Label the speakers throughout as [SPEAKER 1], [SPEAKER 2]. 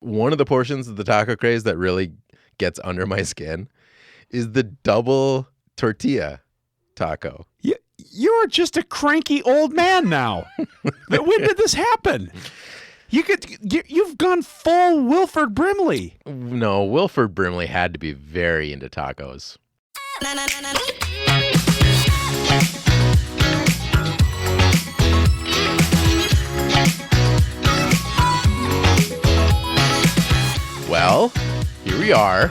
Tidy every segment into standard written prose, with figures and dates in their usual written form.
[SPEAKER 1] one of the portions of the taco craze that really gets under my skin is the double tortilla taco.
[SPEAKER 2] You're just a cranky old man now. When did this happen? You've gone full Wilford Brimley.
[SPEAKER 1] No, Wilford Brimley had to be very into tacos. Well, here we are.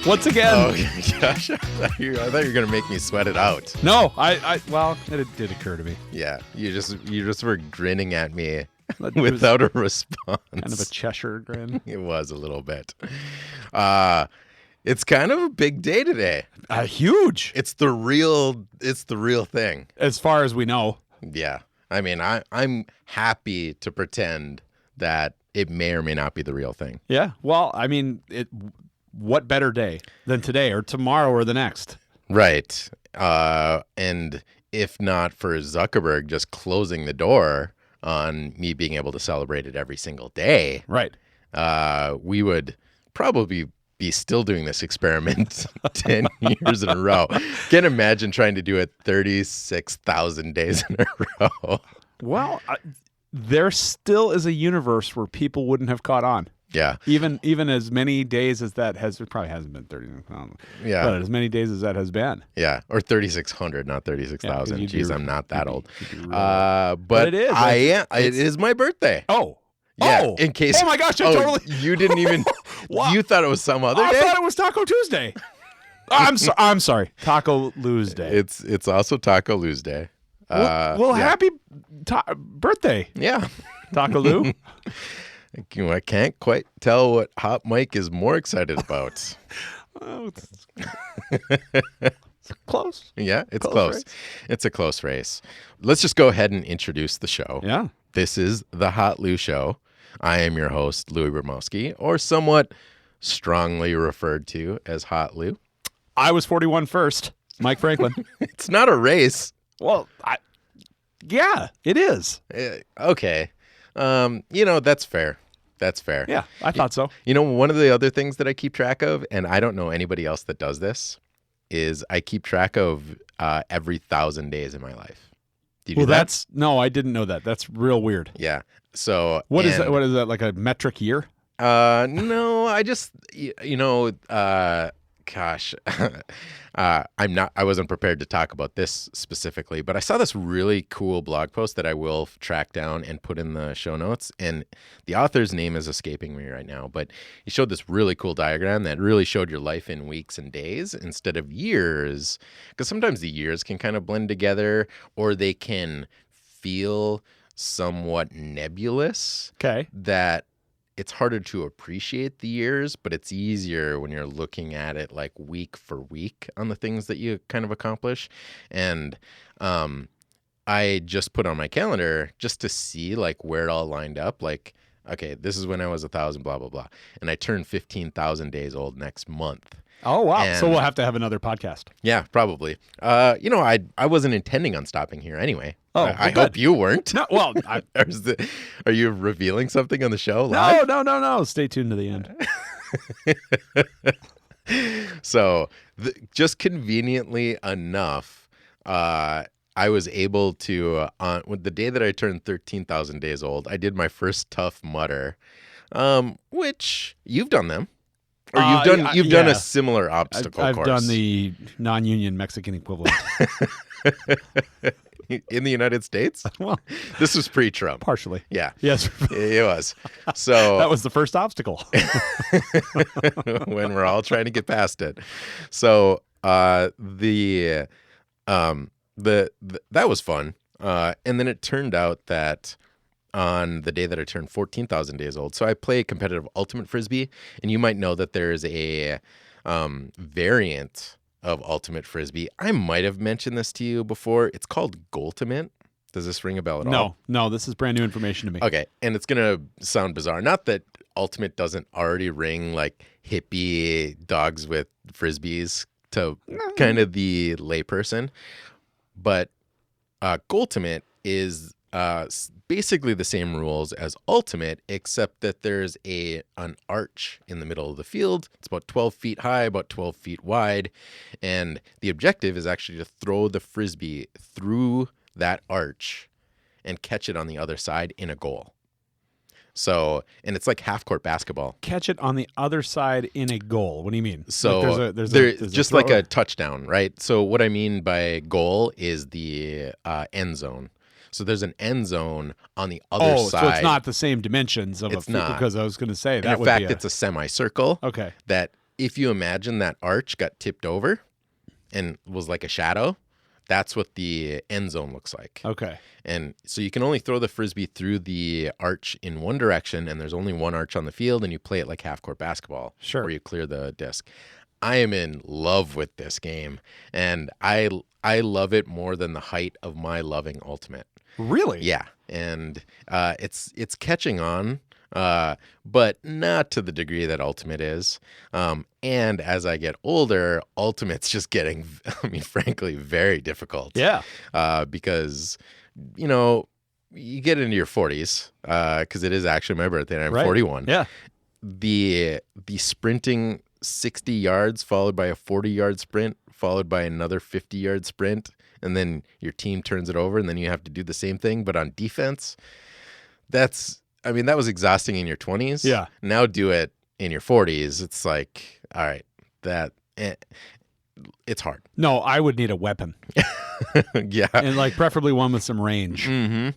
[SPEAKER 2] Once again.
[SPEAKER 1] Oh, gosh. I thought you were going to make me sweat it out.
[SPEAKER 2] No, well, it did occur to me.
[SPEAKER 1] Yeah, you just were grinning at me without a response.
[SPEAKER 2] Kind of a Cheshire grin.
[SPEAKER 1] It was a little bit. It's kind of a big day today.
[SPEAKER 2] Huge.
[SPEAKER 1] It's the real thing.
[SPEAKER 2] As far as we know.
[SPEAKER 1] Yeah. I mean, I'm happy to pretend that it may or may not be the real thing.
[SPEAKER 2] Yeah. Well, I mean, what better day than today or tomorrow or the next?
[SPEAKER 1] Right. And if not for Zuckerberg just closing the door on me being able to celebrate it every single day,
[SPEAKER 2] right,
[SPEAKER 1] we would probably be still doing this experiment 10 years in a row. Can't imagine trying to do it 36,000 days in a row.
[SPEAKER 2] Well, there still is a universe where people wouldn't have caught on.
[SPEAKER 1] Yeah.
[SPEAKER 2] Even as many days as that has, it probably hasn't been 30.
[SPEAKER 1] Yeah.
[SPEAKER 2] But as many days as that has been.
[SPEAKER 1] Yeah. Or 3,600, not 36,000.
[SPEAKER 2] Yeah,
[SPEAKER 1] Jeez, I'm not that old.
[SPEAKER 2] But it is.
[SPEAKER 1] I am. It is my birthday.
[SPEAKER 2] Oh.
[SPEAKER 1] Yeah.
[SPEAKER 2] Oh.
[SPEAKER 1] In case.
[SPEAKER 2] Oh my gosh! Totally.
[SPEAKER 1] You didn't even.
[SPEAKER 2] Wow.
[SPEAKER 1] You thought it was some other day.
[SPEAKER 2] I thought it was Taco Tuesday. I'm sorry. Taco Lousday.
[SPEAKER 1] It's also Taco Lousday.
[SPEAKER 2] Well,
[SPEAKER 1] yeah.
[SPEAKER 2] happy birthday.
[SPEAKER 1] Yeah.
[SPEAKER 2] Taco Lou.
[SPEAKER 1] I can't quite tell what Hot Mike is more excited about.
[SPEAKER 2] It's close.
[SPEAKER 1] Yeah, it's close. It's a close race. Let's just go ahead and introduce the show.
[SPEAKER 2] Yeah.
[SPEAKER 1] This is the hotlou Show. I am your host, Louis Brimowski, or somewhat strongly referred to as hotlou.
[SPEAKER 2] I was 41 first. Mike Franklin.
[SPEAKER 1] It's not a race.
[SPEAKER 2] Well, yeah, it is.
[SPEAKER 1] Okay. That's fair. That's fair.
[SPEAKER 2] Yeah, I thought so.
[SPEAKER 1] One of the other things that I keep track of, and I don't know anybody else that does this, is I keep track of every 1,000 days in my life. Do you do that?
[SPEAKER 2] No, I didn't know that. That's real weird.
[SPEAKER 1] Yeah. So
[SPEAKER 2] what is that? What is that? Like a metric year?
[SPEAKER 1] No, I just, gosh, I wasn't prepared to talk about this specifically, but I saw this really cool blog post that I will track down and put in the show notes. And the author's name is escaping me right now, but he showed this really cool diagram that really showed your life in weeks and days instead of years. Because sometimes the years can kind of blend together, or they can feel somewhat nebulous.
[SPEAKER 2] Okay.
[SPEAKER 1] That it's harder to appreciate the years, but it's easier when you're looking at it like week for week on the things that you kind of accomplish. And I just put on my calendar just to see like where it all lined up. Like, okay, this is when I was 1,000, blah, blah, blah. And I turned 15,000 days old next month.
[SPEAKER 2] Oh, wow.
[SPEAKER 1] And,
[SPEAKER 2] so we'll have to have another podcast.
[SPEAKER 1] Yeah, probably. I wasn't intending on stopping here anyway.
[SPEAKER 2] Oh,
[SPEAKER 1] I hope you weren't.
[SPEAKER 2] No, well,
[SPEAKER 1] are you revealing something on the show live?
[SPEAKER 2] No. Stay tuned to the end.
[SPEAKER 1] So, just conveniently enough, I was able to, the day that I turned 13,000 days old, I did my first Tough Mudder, which you've done them. Or you've done a similar obstacle course.
[SPEAKER 2] I've done the non-union Mexican equivalent.
[SPEAKER 1] In the United States?
[SPEAKER 2] Well,
[SPEAKER 1] this was pre-Trump.
[SPEAKER 2] Partially.
[SPEAKER 1] Yeah.
[SPEAKER 2] Yes.
[SPEAKER 1] It was. So
[SPEAKER 2] that was the first obstacle.
[SPEAKER 1] when we're all trying to get past it. So that was fun. And then it turned out that on the day that I turned 14,000 days old. So I play competitive ultimate frisbee, and you might know that there's a variant of ultimate frisbee. I might have mentioned this to you before. It's called Goaltimate. Does this ring a bell at all?
[SPEAKER 2] No, this is brand new information to me.
[SPEAKER 1] Okay, and it's gonna sound bizarre. Not that ultimate doesn't already ring like hippie dogs with frisbees to kind of the layperson, but Goaltimate is basically the same rules as Ultimate, except that there's an arch in the middle of the field. It's about 12 feet high, about 12 feet wide, and the objective is actually to throw the frisbee through that arch and catch it on the other side in a goal. So, and it's like half-court basketball.
[SPEAKER 2] Catch it on the other side in a goal. What do you mean?
[SPEAKER 1] So
[SPEAKER 2] like there's
[SPEAKER 1] just like a touchdown, right? So what I mean by goal is the end zone. So there's an end zone on the other side.
[SPEAKER 2] So it's not the same dimensions of
[SPEAKER 1] it's not.
[SPEAKER 2] Because I was going to say
[SPEAKER 1] and
[SPEAKER 2] that
[SPEAKER 1] in
[SPEAKER 2] would
[SPEAKER 1] fact,
[SPEAKER 2] be
[SPEAKER 1] it's a semicircle.
[SPEAKER 2] Okay.
[SPEAKER 1] That if you imagine that arch got tipped over and was like a shadow, that's what the end zone looks like.
[SPEAKER 2] Okay.
[SPEAKER 1] And so you can only throw the frisbee through the arch in one direction, and there's only one arch on the field, and you play it like half-court basketball.
[SPEAKER 2] Sure.
[SPEAKER 1] Where you clear the disc. I am in love with this game, and I love it more than the height of my loving Ultimate.
[SPEAKER 2] Really?
[SPEAKER 1] Yeah, and it's catching on, but not to the degree that Ultimate is. And as I get older, Ultimate's just getting, I mean, frankly, very difficult.
[SPEAKER 2] Yeah.
[SPEAKER 1] Because, you know, you get into your 40s, because it is actually my birthday, and I'm
[SPEAKER 2] Right.
[SPEAKER 1] 41.
[SPEAKER 2] Yeah.
[SPEAKER 1] The sprinting 60 yards followed by a 40-yard sprint, followed by another 50-yard sprint, and then your team turns it over, and then you have to do the same thing, but on defense. That was exhausting in your 20s.
[SPEAKER 2] Yeah.
[SPEAKER 1] Now do it in your 40s. It's like, all right, it's hard.
[SPEAKER 2] No, I would need a weapon.
[SPEAKER 1] Yeah.
[SPEAKER 2] And like preferably one with some range.
[SPEAKER 1] Mm-hmm.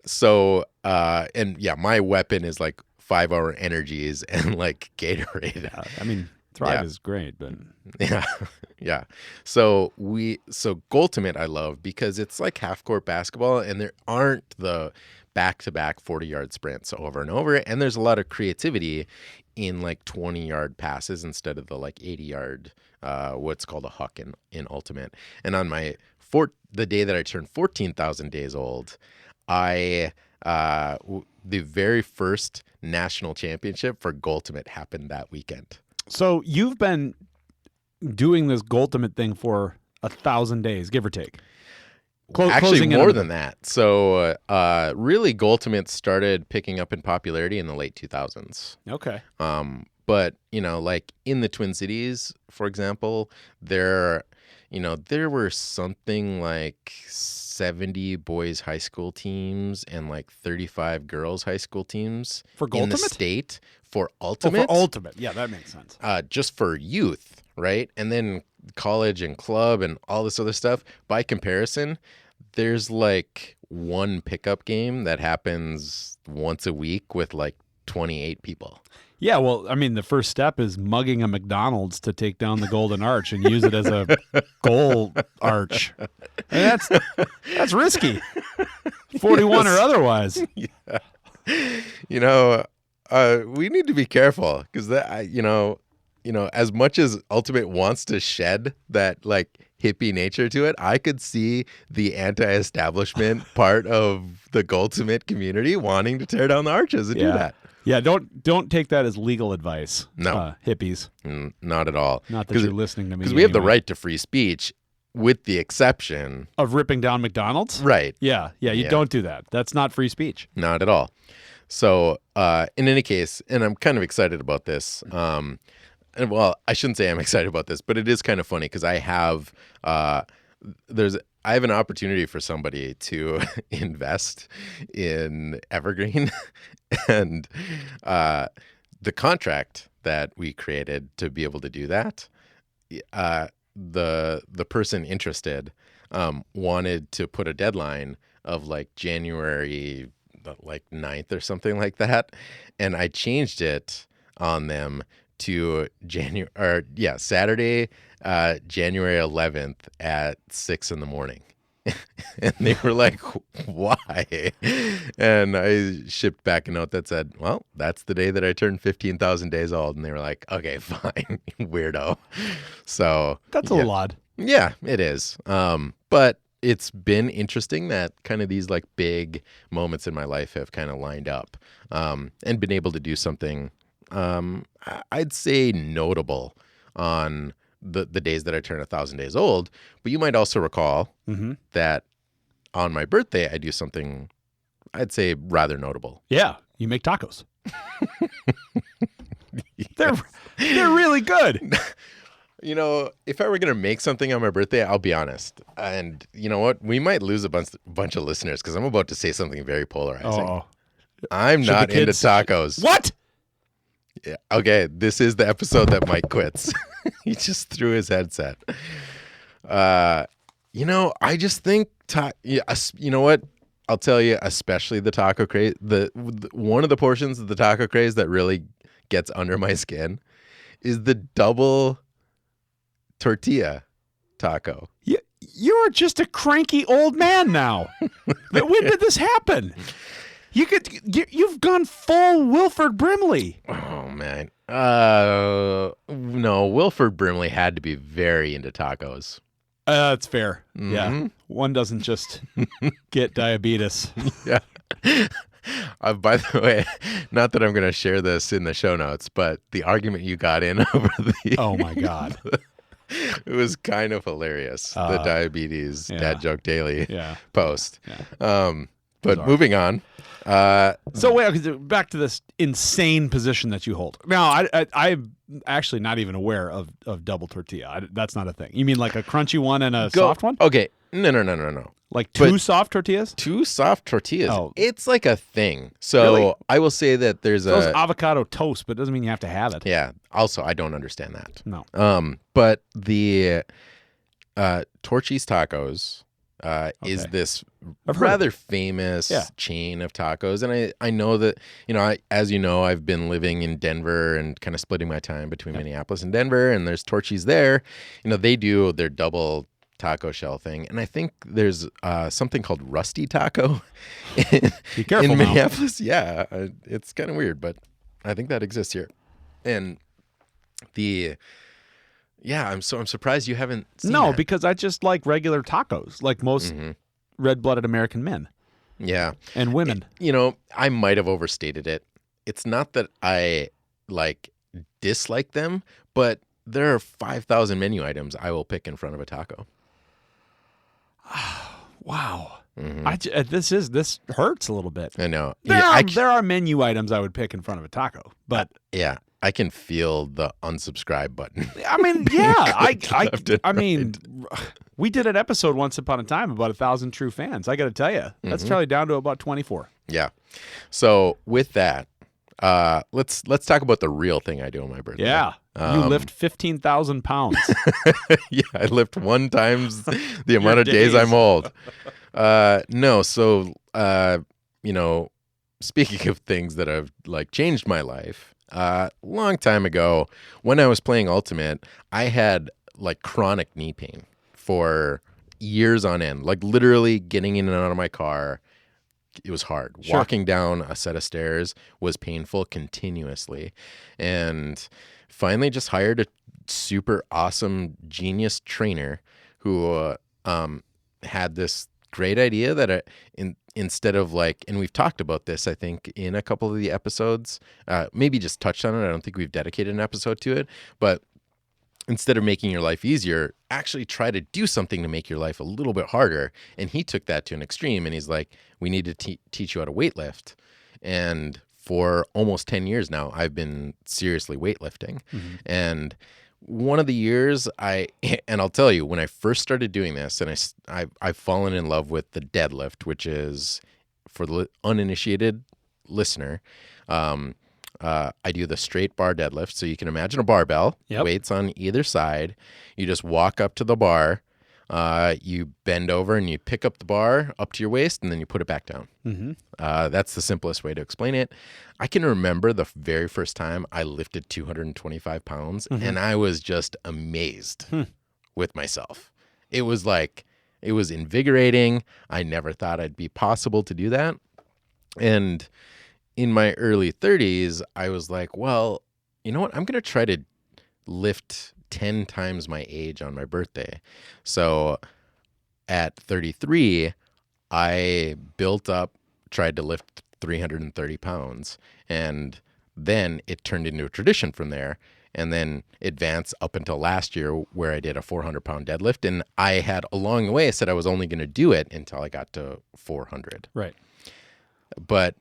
[SPEAKER 1] So, and yeah, my weapon is like 5-hour energies and like Gatorade.
[SPEAKER 2] I mean, Thrive is great, but
[SPEAKER 1] yeah, yeah. So Goaltimate I love because it's like half-court basketball, and there aren't the back-to-back 40-yard sprints over and over, and there's a lot of creativity in like 20-yard passes instead of the like 80-yard, what's called a huck in Ultimate. And on the day that I turned 14,000 days old, the very first national championship for Goaltimate happened that weekend.
[SPEAKER 2] So you've been doing this Goaltimate thing for 1,000 days, give or take.
[SPEAKER 1] Actually, more than that. So really, Goaltimate started picking up in popularity in the late 2000s.
[SPEAKER 2] Okay.
[SPEAKER 1] But, you know, like in the Twin Cities, for example, there were something like 70 boys high school teams and like 35 girls high school teams
[SPEAKER 2] for Goaltimate?
[SPEAKER 1] In the state for Ultimate.
[SPEAKER 2] For Ultimate. Yeah, that makes sense.
[SPEAKER 1] Just for youth, right? And then college and club and all this other stuff. By comparison, there's like one pickup game that happens once a week with like 28 people.
[SPEAKER 2] Yeah, well, I mean, the first step is mugging a McDonald's to take down the Golden Arch and use it as a goal arch. And that's risky, 41 or otherwise.
[SPEAKER 1] Yeah. You know, we need to be careful because that, you know, as much as Ultimate wants to shed that like hippie nature to it, I could see the anti-establishment part of the Goaltimate community wanting to tear down the arches and do that.
[SPEAKER 2] Yeah, don't take that as legal advice.
[SPEAKER 1] No.
[SPEAKER 2] Hippies.
[SPEAKER 1] Not at all.
[SPEAKER 2] Not that you're listening to me.
[SPEAKER 1] Because we have the right to free speech, with the exception
[SPEAKER 2] of ripping down McDonald's.
[SPEAKER 1] Right.
[SPEAKER 2] Yeah. You don't do that. That's not free speech.
[SPEAKER 1] Not at all. So in any case, and I'm kind of excited about this. And well, I shouldn't say I'm excited about this, but it is kind of funny because I have an opportunity for somebody to invest in Evergreen, and the contract that we created to be able to do that, the person interested wanted to put a deadline of like January like 9th or something like that, and I changed it on them to Saturday, January 11th at 6 a.m. And they were like, why? And I shipped back a note that said, well, that's the day that I turned 15,000 days old. And they were like, okay, fine, weirdo. So
[SPEAKER 2] that's a little odd.
[SPEAKER 1] Yeah, it is. But it's been interesting that kind of these like big moments in my life have kind of lined up, and been able to do something I'd say notable on the days that I turn 1,000 days old. But you might also recall that on my birthday, I do something I'd say rather notable.
[SPEAKER 2] Yeah, you make tacos. They're really good.
[SPEAKER 1] You know, if I were going to make something on my birthday, I'll be honest. And you know what? We might lose a bunch of listeners because I'm about to say something very polarizing.
[SPEAKER 2] Oh,
[SPEAKER 1] I'm
[SPEAKER 2] Should
[SPEAKER 1] not
[SPEAKER 2] the
[SPEAKER 1] into
[SPEAKER 2] kids-
[SPEAKER 1] tacos.
[SPEAKER 2] what?
[SPEAKER 1] Yeah, okay, this is the episode that Mike quits. He just threw his headset. You know, I just think, you know what? I'll tell you, especially the taco craze, one of the portions of the taco craze that really gets under my skin is the double tortilla taco.
[SPEAKER 2] You're just a cranky old man now. When did this happen? You've gone full Wilford Brimley.
[SPEAKER 1] Oh man. No, Wilford Brimley had to be very into tacos.
[SPEAKER 2] That's fair. Yeah. One doesn't just get diabetes.
[SPEAKER 1] Yeah. By the way, not that I'm going to share this in the show notes, but the argument you got in over the
[SPEAKER 2] Oh my God.
[SPEAKER 1] it was kind of hilarious. The diabetes dad joke daily post.
[SPEAKER 2] Yeah.
[SPEAKER 1] But
[SPEAKER 2] Bizarre.
[SPEAKER 1] moving on.
[SPEAKER 2] So wait, back to this insane position that you hold. Now, I'm actually not even aware of double tortilla. That's not a thing. You mean like a crunchy one and a soft one?
[SPEAKER 1] Okay. No.
[SPEAKER 2] Like two
[SPEAKER 1] But-
[SPEAKER 2] soft tortillas?
[SPEAKER 1] Two soft tortillas.
[SPEAKER 2] Oh.
[SPEAKER 1] It's like a thing. So
[SPEAKER 2] Really?
[SPEAKER 1] I will say that there's
[SPEAKER 2] So it's
[SPEAKER 1] a
[SPEAKER 2] avocado toast, but it doesn't mean you have to have it.
[SPEAKER 1] yeah. Also, I don't understand that.
[SPEAKER 2] No.
[SPEAKER 1] But the Torchy's Tacos is
[SPEAKER 2] Okay.
[SPEAKER 1] this
[SPEAKER 2] I've heard of
[SPEAKER 1] rather famous
[SPEAKER 2] Yeah.
[SPEAKER 1] chain of tacos, and I know that as you know, I've been living in Denver and kind of splitting my time between Minneapolis and Denver, and there's Torchy's there. They do their double taco shell thing, and I think there's something called Rusty Taco
[SPEAKER 2] Be careful
[SPEAKER 1] in
[SPEAKER 2] now.
[SPEAKER 1] Minneapolis. Yeah, it's kind of weird, but I think that exists here. And I'm surprised you haven't seen
[SPEAKER 2] No,
[SPEAKER 1] that.
[SPEAKER 2] because I just like regular tacos, like most red-blooded American men
[SPEAKER 1] Yeah.
[SPEAKER 2] and women.
[SPEAKER 1] I might have overstated it. It's not that I dislike them, but there are 5,000 menu items I will pick in front of a taco.
[SPEAKER 2] Wow.
[SPEAKER 1] Mhm.
[SPEAKER 2] This hurts a little bit.
[SPEAKER 1] I know.
[SPEAKER 2] There are menu items I would pick in front of a taco, but
[SPEAKER 1] Yeah, I can feel the unsubscribe button.
[SPEAKER 2] I mean, yeah,
[SPEAKER 1] Left and
[SPEAKER 2] I mean, we did an episode once upon a time about 1,000 true fans. I got to tell you, that's probably down to about 24.
[SPEAKER 1] Yeah. So with that, let's talk about the real thing I do on my birthday.
[SPEAKER 2] Yeah, you lift 15,000 pounds.
[SPEAKER 1] Yeah, I lift 1 times the amount of days
[SPEAKER 2] days.
[SPEAKER 1] I'm old. No, so speaking of things that have changed my life, long time ago when I was playing Ultimate, I had chronic knee pain for years on end. Literally getting in and out of my car, it was hard.
[SPEAKER 2] Sure.
[SPEAKER 1] Walking down a set of stairs was painful continuously, and finally just hired a super awesome genius trainer who had this great idea that instead of and we've talked about this, I think, in a couple of the episodes, maybe just touched on it. I don't think we've dedicated an episode to it, but instead of making your life easier, actually try to do something to make your life a little bit harder. And he took that to an extreme, and he's like, we need to teach you how to weightlift. And for almost 10 years now, I've been seriously weightlifting. And one of the years and I'll tell you, when I first started doing this, and I've fallen in love with the deadlift, which is, for the uninitiated listener, I do the straight bar deadlift. So you can imagine a barbell,
[SPEAKER 2] Yep.
[SPEAKER 1] weights on either side. You just walk up to the bar, you bend over and you pick up the bar up to your waist, and then you put it back down. That's the simplest way to explain it. I can remember the very first time I lifted 225 pounds, and I was just amazed with myself. It was invigorating. I never thought it'd be possible to do that. And in my early 30s, I was like, well, you know what? I'm going to try to lift 10 times my age on my birthday. So at 33, I built up, tried to lift 330 pounds. And then it turned into a tradition from there. And then advanced up until last year, where I did a 400-pound deadlift. And I had, along the way, I said I was only going to do it until I got to 400.
[SPEAKER 2] Right.
[SPEAKER 1] But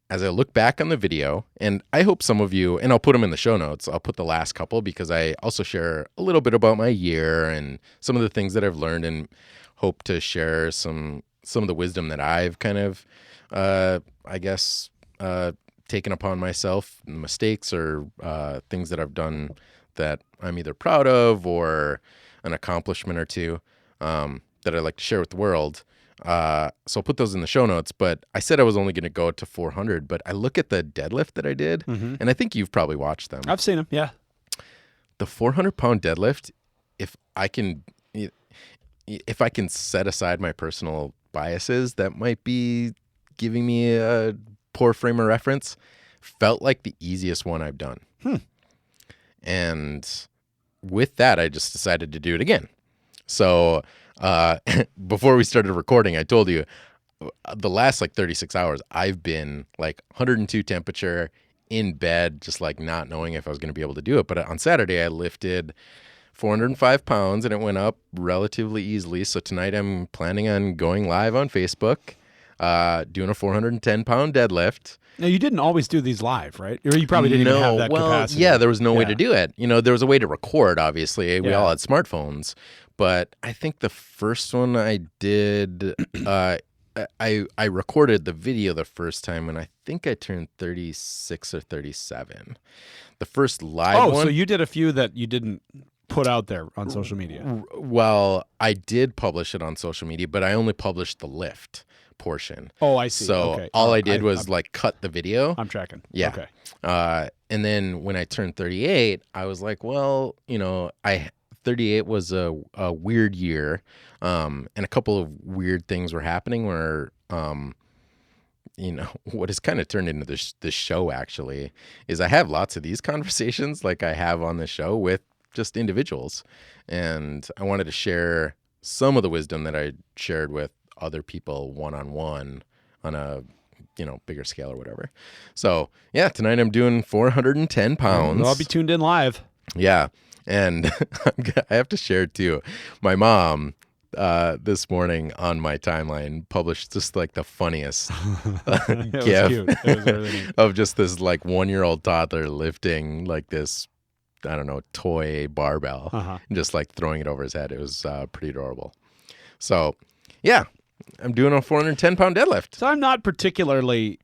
[SPEAKER 1] as I look back on the video, and I hope some of you, and I'll put them in the show notes, I'll put the last couple because I also share a little bit about my year and some of the things that I've learned, and hope to share some of the wisdom that I've kind of, I guess, taken upon myself, mistakes or things that I've done that I'm either proud of or an accomplishment or two that I'd like to share with the world. So I'll put those in the show notes, but I said I was only going to go to 400, but I look at the deadlift that I did, and I think you've probably watched them.
[SPEAKER 2] I've seen them, yeah.
[SPEAKER 1] The 400-pound deadlift, if I can set aside my personal biases that might be giving me a poor frame of reference, felt like the easiest one I've done. And with that, I just decided to do it again. So before we started recording, I told you the last like 36 hours, I've been like 102 temperature in bed, just like not knowing if I was going to be able to do it. But on Saturday, I lifted 405 pounds and it went up relatively easily. So tonight I'm planning on going live on Facebook, doing a 410-pound deadlift.
[SPEAKER 2] Now, you didn't always do these live, right? Or you probably didn't even have that capacity.
[SPEAKER 1] Yeah, there was no way to do it. There was a way to record, obviously. We all had smartphones. But I think the first one I did, I recorded the video the first time when I think I turned 36 or 37. The first live one.
[SPEAKER 2] So you did a few that you didn't put out there on social media.
[SPEAKER 1] Well, I did publish it on social media, but I only published the lift portion.
[SPEAKER 2] Oh, I see.
[SPEAKER 1] So
[SPEAKER 2] okay.
[SPEAKER 1] all I did was like cut the video.
[SPEAKER 2] I'm tracking.
[SPEAKER 1] Yeah.
[SPEAKER 2] Okay.
[SPEAKER 1] And then when I turned 38, I was like, well, 38 was a weird year, and a couple of weird things were happening where, what has kind of turned into this show actually is I have lots of these conversations like I have on the show with just individuals, and I wanted to share some of the wisdom that I shared with other people one-on-one on a bigger scale or whatever. So yeah, tonight I'm doing 410 pounds.
[SPEAKER 2] I'll be tuned in live.
[SPEAKER 1] Yeah. And I have to share too. My mom this morning on my timeline published just like the funniest gif of just this like 1-year-old toddler lifting like this, I don't know, toy barbell, and just like throwing it over his head. It was pretty adorable. So yeah, I'm doing a 410-pound deadlift.
[SPEAKER 2] So I'm not particularly,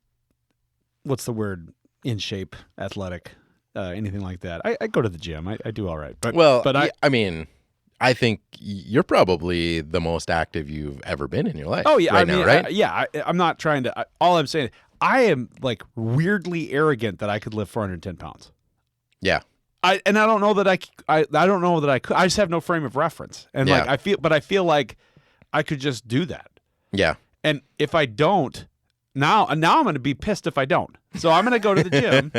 [SPEAKER 2] what's the word, in shape, athletic. Anything like that. I go to the gym. I do all right. But
[SPEAKER 1] I think you're probably the most active you've ever been in your life.
[SPEAKER 2] Oh, yeah.
[SPEAKER 1] Right now, right?
[SPEAKER 2] I'm not trying to. All I'm saying, I am like weirdly arrogant that I could lift 410 pounds.
[SPEAKER 1] Yeah.
[SPEAKER 2] I don't know that I don't know that I could. I just have no frame of reference. And like I feel like I could just do that.
[SPEAKER 1] Yeah.
[SPEAKER 2] And if I don't, now I'm going to be pissed if I don't. So I'm going to go to the gym.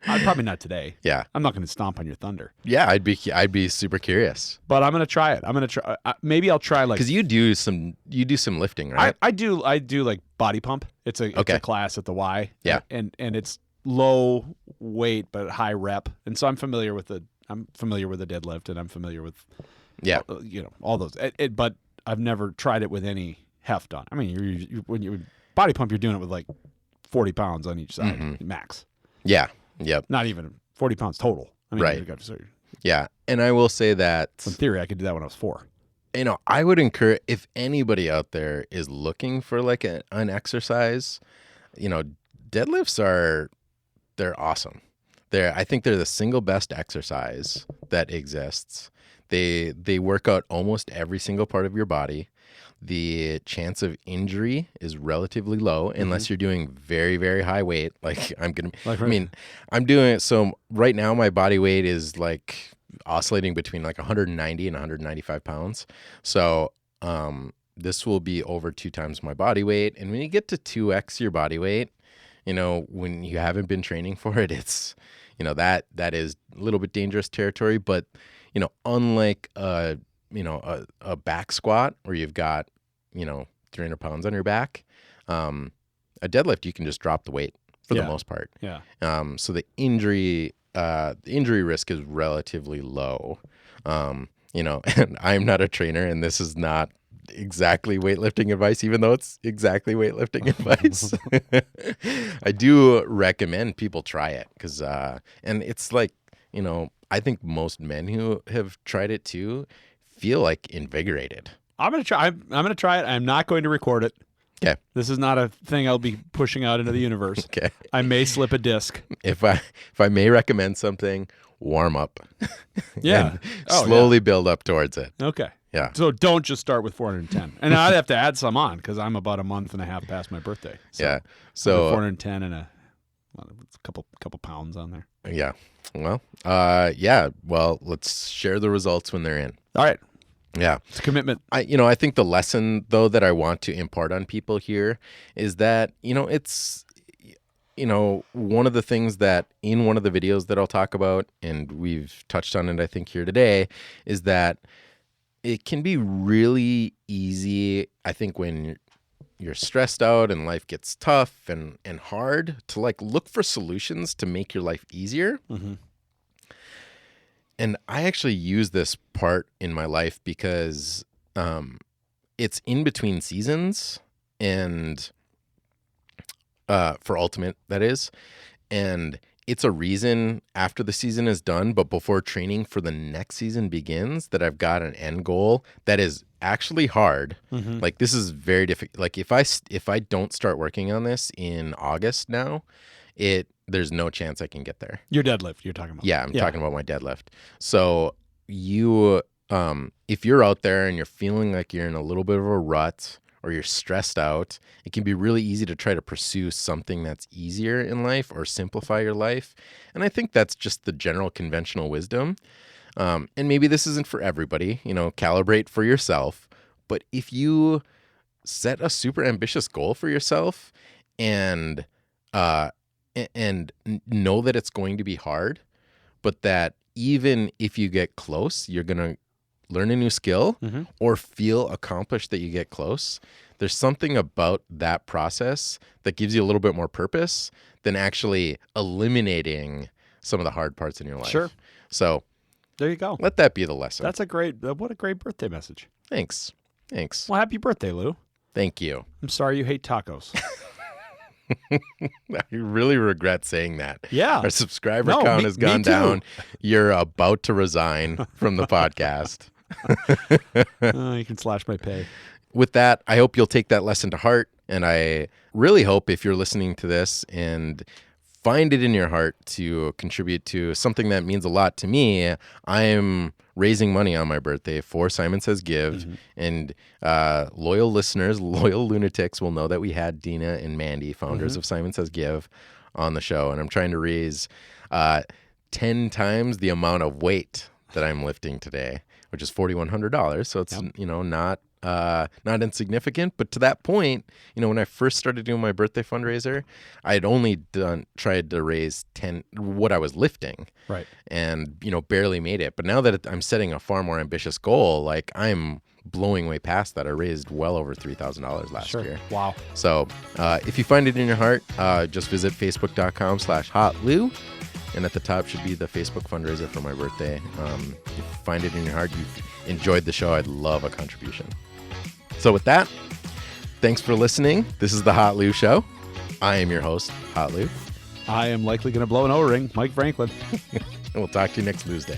[SPEAKER 2] I'm probably not today.
[SPEAKER 1] Yeah.
[SPEAKER 2] I'm not going to stomp on your thunder.
[SPEAKER 1] Yeah, I'd be super curious.
[SPEAKER 2] But I'm going to try it. I'm going to try. Maybe I'll try like,
[SPEAKER 1] because you do some lifting, right?
[SPEAKER 2] I do like body pump. It's a class at the Y.
[SPEAKER 1] Yeah.
[SPEAKER 2] And it's low weight but high rep. And so I'm familiar with the deadlift, and I'm familiar with all those. But I've never tried it with any heft on. I mean, when you body pump, you're doing it with like 40 pounds on each side max.
[SPEAKER 1] Yeah. Yep.
[SPEAKER 2] Not even 40 pounds total. I mean,
[SPEAKER 1] right. Yeah. And I will say that
[SPEAKER 2] in theory, I could do that when I was 4.
[SPEAKER 1] I would encourage, if anybody out there is looking for like an exercise, deadlifts they're awesome. I think they're the single best exercise that exists. They work out almost every single part of your body. The chance of injury is relatively low unless you're doing very, very high weight. Like I'm doing it. So right now my body weight is like oscillating between like 190 and 195 pounds. So this will be over 2 times my body weight. And when you get to 2x your body weight, when you haven't been training for it, it's, that is a little bit dangerous territory. But, unlike a back squat where you've got, 300 pounds on your back, a deadlift, you can just drop the weight for the most part.
[SPEAKER 2] Yeah.
[SPEAKER 1] So the injury risk is relatively low. And I'm not a trainer, and this is not exactly weightlifting advice, even though it's exactly weightlifting advice. I do recommend people try it because, and it's like, I think most men who have tried it too feel like invigorated.
[SPEAKER 2] I'm gonna try. I'm gonna try it. I'm not going to record it.
[SPEAKER 1] Okay.
[SPEAKER 2] This is not a thing I'll be pushing out into the universe.
[SPEAKER 1] Okay.
[SPEAKER 2] I may slip a disc.
[SPEAKER 1] If I may recommend something, warm up.
[SPEAKER 2] Yeah.
[SPEAKER 1] And slowly build up towards it.
[SPEAKER 2] Okay.
[SPEAKER 1] Yeah.
[SPEAKER 2] So don't just start with 410. And I'd have to add some on because I'm about a month and a half past my birthday. So
[SPEAKER 1] Yeah. So
[SPEAKER 2] 410 and a couple pounds on there.
[SPEAKER 1] yeah. Well, yeah. Well, let's share the results when they're in.
[SPEAKER 2] All right.
[SPEAKER 1] Yeah.
[SPEAKER 2] It's a commitment.
[SPEAKER 1] I think the lesson though that I want to impart on people here is that, it's one of the things that in one of the videos that I'll talk about, and we've touched on it I think here today, is that it can be really easy, I think, when you're stressed out and life gets tough and hard to like look for solutions to make your life easier.
[SPEAKER 2] Mm-hmm.
[SPEAKER 1] And I actually use this part in my life because it's in between seasons and for Ultimate, that is. And it's a reason after the season is done, but before training for the next season begins, that I've got an end goal that is actually hard.
[SPEAKER 2] Mm-hmm.
[SPEAKER 1] Like this is very difficult. Like if I don't start working on this in August now, there's no chance I can get there.
[SPEAKER 2] Your deadlift you're talking about.
[SPEAKER 1] Yeah, I'm talking about my deadlift. So you, if you're out there and you're feeling like you're in a little bit of a rut or you're stressed out, it can be really easy to try to pursue something that's easier in life or simplify your life. And I think that's just the general conventional wisdom. And maybe this isn't for everybody, calibrate for yourself. But if you set a super ambitious goal for yourself and know that it's going to be hard, but that even if you get close, you're going to learn a new skill
[SPEAKER 2] Mm-hmm.
[SPEAKER 1] or feel accomplished that you get close. There's something about that process that gives you a little bit more purpose than actually eliminating some of the hard parts in your life.
[SPEAKER 2] Sure.
[SPEAKER 1] So
[SPEAKER 2] There you go.
[SPEAKER 1] let that be the lesson.
[SPEAKER 2] That's what a great birthday message.
[SPEAKER 1] Thanks.
[SPEAKER 2] Well, happy birthday, Lou.
[SPEAKER 1] Thank you.
[SPEAKER 2] I'm sorry you hate tacos.
[SPEAKER 1] I really regret saying that.
[SPEAKER 2] Yeah.
[SPEAKER 1] Our subscriber
[SPEAKER 2] No,
[SPEAKER 1] count
[SPEAKER 2] me-
[SPEAKER 1] has
[SPEAKER 2] me
[SPEAKER 1] gone
[SPEAKER 2] too.
[SPEAKER 1] down. You're about to resign from the podcast.
[SPEAKER 2] You can slash my pay.
[SPEAKER 1] With that, I hope you'll take that lesson to heart. And I really hope if you're listening to this and find it in your heart to contribute to something that means a lot to me, I am raising money on my birthday for Simon Says Give.
[SPEAKER 2] Mm-hmm.
[SPEAKER 1] And loyal listeners, loyal lunatics will know that we had Dina and Mandy, founders
[SPEAKER 2] Mm-hmm.
[SPEAKER 1] of Simon Says Give, on the show. And I'm trying to raise 10 times the amount of weight that I'm lifting today, which is $4,100. So it's, not insignificant, but to that point, when I first started doing my birthday fundraiser, I had only tried to raise 10 what I was lifting,
[SPEAKER 2] Right.
[SPEAKER 1] and barely made it. But now that I'm setting a far more ambitious goal, like I'm blowing way past that. I raised well over $3,000 last year.
[SPEAKER 2] Wow.
[SPEAKER 1] So if you find it in your heart, just visit facebook.com/hotlou. And at the top should be the Facebook fundraiser for my birthday. If you find it in your heart, you've enjoyed the show, I'd love a contribution. So with that, thanks for listening. This is the Hot Lou Show. I am your host, Hot Lou.
[SPEAKER 2] I am likely going to blow an O-ring, Mike Franklin.
[SPEAKER 1] And we'll talk to you next Lousday.